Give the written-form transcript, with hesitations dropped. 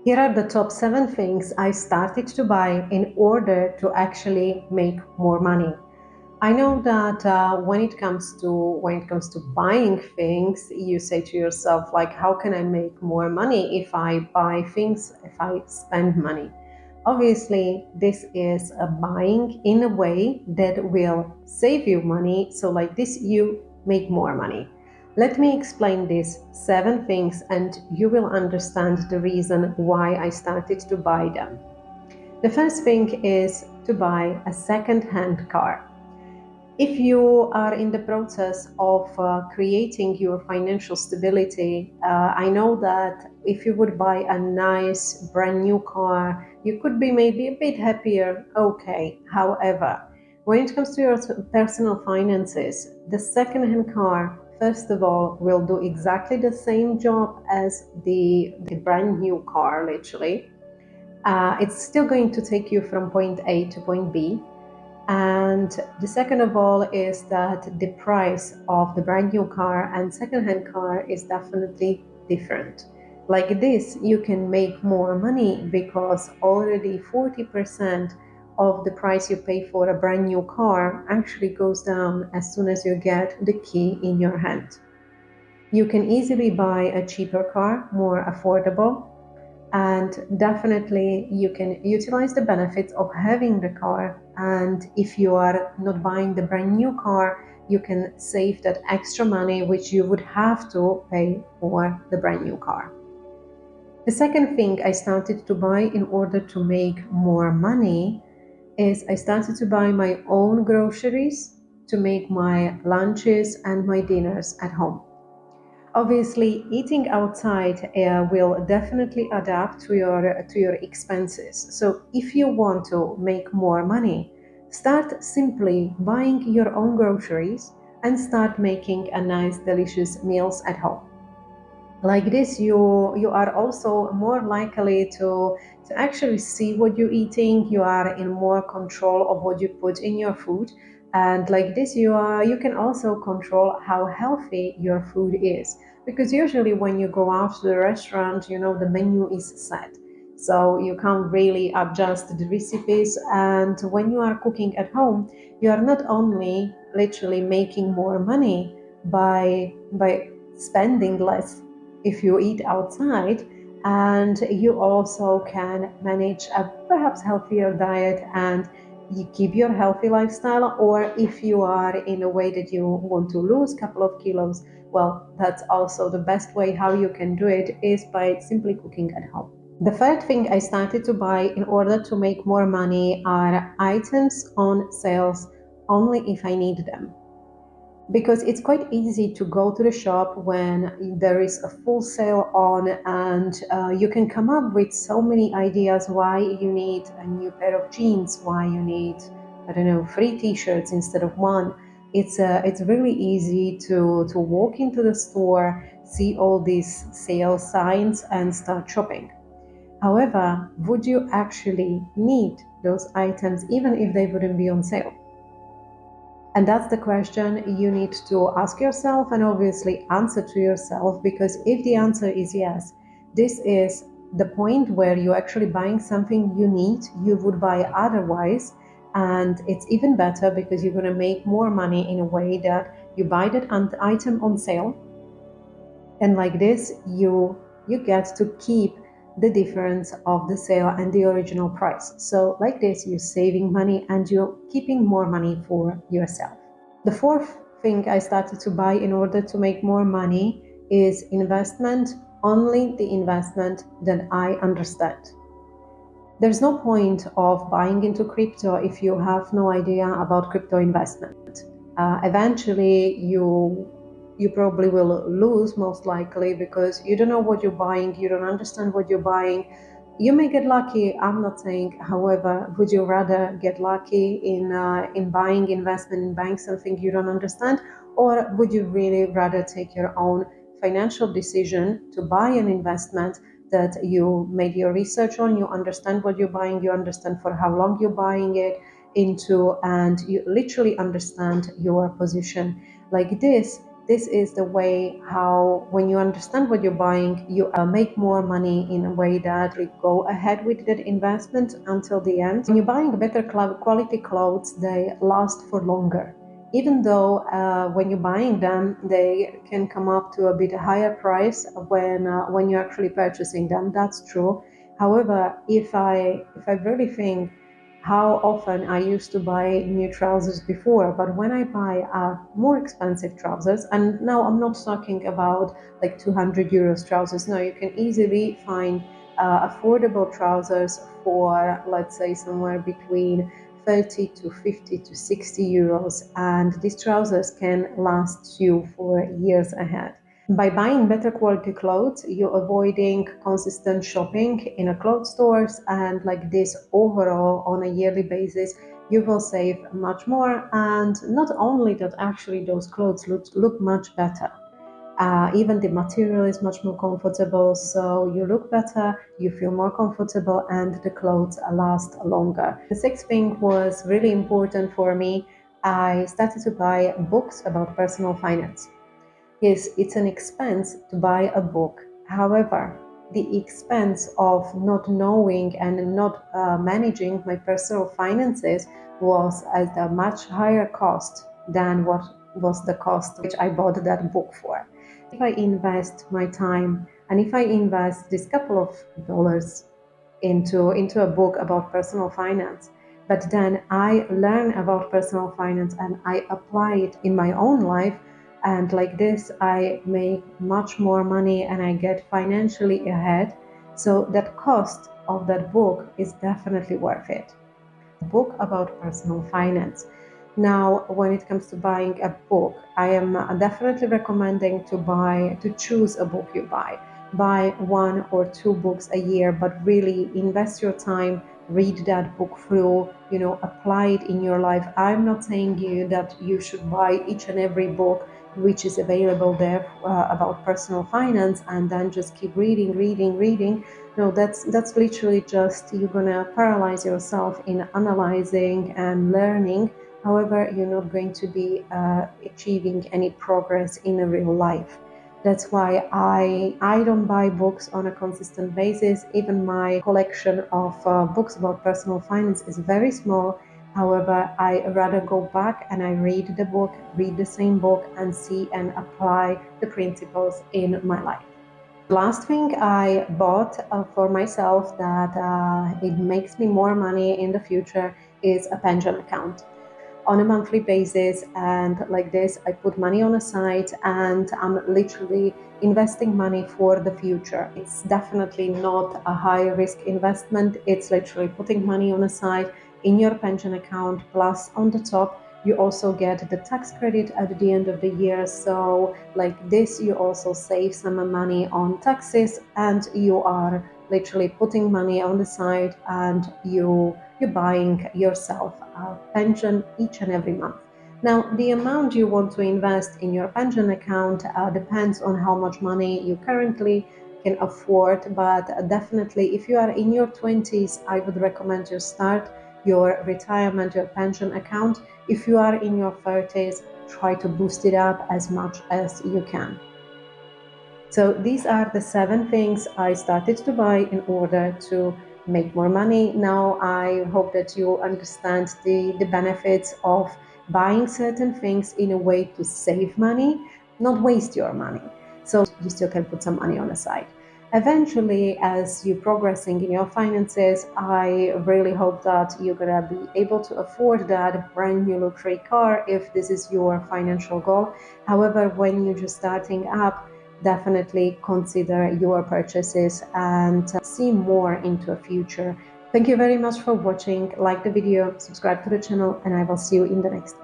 Here are the top 7 things I started to buy in order to actually make more money. I know that when it comes to buying things, you say to yourself like, how can I make more money if I buy things, if I spend money? Obviously, this is a buying in a way that will save you money. So like this, you make more money. Let me explain these 7 things and you will understand the reason why I started to buy them. The first thing is to buy a second-hand car. If you are in the process of creating your financial stability, I know that if you would buy a nice brand new car, you could be maybe a bit happier. Okay. However, when it comes to your personal finances, the second-hand car, first of all, will do exactly the same job as the brand new car, literally. It's still going to take you from point A to point B. And the second of all is that the price of the brand new car and second-hand car is definitely different. Like this, you can make more money because already 40% of the price you pay for a brand new car actually goes down as soon as you get the key in your hand. You can easily buy a cheaper car, more affordable, and definitely you can utilize the benefits of having the car. And if you are not buying the brand new car, you can save that extra money which you would have to pay for the brand new car. The second thing I started to buy in order to make more money is I started to buy my own groceries to make my lunches and my dinners at home. Obviously, eating outside will definitely adapt to your expenses. So, if you want to make more money, start simply buying your own groceries and start making a nice, delicious meals at home. Like this, you are also more likely to actually see what you're eating. You are in more control of what you put in your food, and like this, you can also control how healthy your food is. Because usually when you go out to the restaurant, the menu is set, so you can't really adjust the recipes. And when you are cooking at home, you are not only literally making more money by spending less if you eat outside, and you also can manage a perhaps healthier diet and you keep your healthy lifestyle. Or if you are in a way that you want to lose a couple of kilos, well, that's also the best way how you can do it is by simply cooking at home. The third thing I started to buy in order to make more money are items on sales only if I need them, because it's quite easy to go to the shop when there is a full sale on, and you can come up with so many ideas why you need a new pair of jeans, why you need, I don't know, 3 t-shirts instead of one. It's really easy to walk into the store, see all these sale signs and start shopping. However, would you actually need those items even if they wouldn't be on sale? And that's the question you need to ask yourself and obviously answer to yourself, because if the answer is yes, this is the point where you're actually buying something you need, you would buy otherwise. And it's even better because you're going to make more money in a way that you buy that item on sale. And like this, you get to keep the difference of the sale and the original price. So like this, you're saving money and you're keeping more money for yourself. The fourth thing I started to buy in order to make more money is investment, only the investment that I understand. There's no point of buying into crypto if you have no idea about crypto investment. Eventually, you probably will lose, most likely, because you don't know what you're buying, you don't understand what you're buying. You may get lucky, I'm not saying. However, would you rather get lucky in buying investment, in buying something you don't understand, or would you really rather take your own financial decision to buy an investment that you made your research on, you understand what you're buying, you understand for how long you're buying it into, and you literally understand your position? Like this, this is the way how, when you understand what you're buying, you make more money in a way that you go ahead with that investment until the end. When you're buying better quality clothes, they last for longer. Even though when you're buying them, they can come up to a bit higher price when you're actually purchasing them. That's true. However, if I really think how often I used to buy new trousers before, but when I buy more expensive trousers, and now I'm not talking about like 200 euros trousers, no, you can easily find affordable trousers for, let's say, somewhere between 30 to 50 to 60 euros, and these trousers can last you for years ahead. By buying better quality clothes, you're avoiding consistent shopping in a clothes stores, and like this overall on a yearly basis, you will save much more. And not only that, actually those clothes look much better. Even the material is much more comfortable, so you look better, you feel more comfortable, and the clothes last longer. The sixth thing was really important for me. I started to buy books about personal finance. Yes, it's an expense to buy a book. However, the expense of not knowing and not managing my personal finances was at a much higher cost than what was the cost which I bought that book for. If I invest my time and if I invest this couple of dollars into a book about personal finance, but then I learn about personal finance and I apply it in my own life, and like this I make much more money and I get financially ahead. So that cost of that book is definitely worth it. A book about personal finance. Now, when it comes to buying a book, I am definitely recommending to choose a book you buy. Buy one or two books a year, but really invest your time, read that book through, apply it in your life. I'm not saying you that you should buy each and every book which is available there about personal finance and then just keep reading. No, that's literally just you're gonna paralyze yourself in analyzing and learning. However, you're not going to be achieving any progress in a real life. That's why I don't buy books on a consistent basis. Even my collection of books about personal finance is very small. However, I rather go back and I read the same book, and see and apply the principles in my life. The last thing I bought for myself that it makes me more money in the future is a pension account on a monthly basis, and like this I put money on a side and I'm literally investing money for the future. It's definitely not a high risk investment. It's literally putting money on a side in your pension account, plus on the top you also get the tax credit at the end of the year. So like this you also save some money on taxes, and you are literally putting money on the side, and you're buying yourself a pension each and every month. Now, the amount you want to invest in your pension account depends on how much money you currently can afford, but definitely if you are in your 20s, I would recommend you start your retirement, your pension account. If you are in your 30s, try to boost it up as much as you can. So these are the 7 things I started to buy in order to make more money. Now I hope that you understand the benefits of buying certain things in a way to save money, not waste your money. So you still can put some money on the side. Eventually, as you're progressing in your finances, I really hope that you're gonna be able to afford that brand new luxury car if this is your financial goal. However, when you're just starting up, definitely consider your purchases and see more into a future. Thank you very much for watching. Like the video, subscribe to the channel, and I will see you in the next one.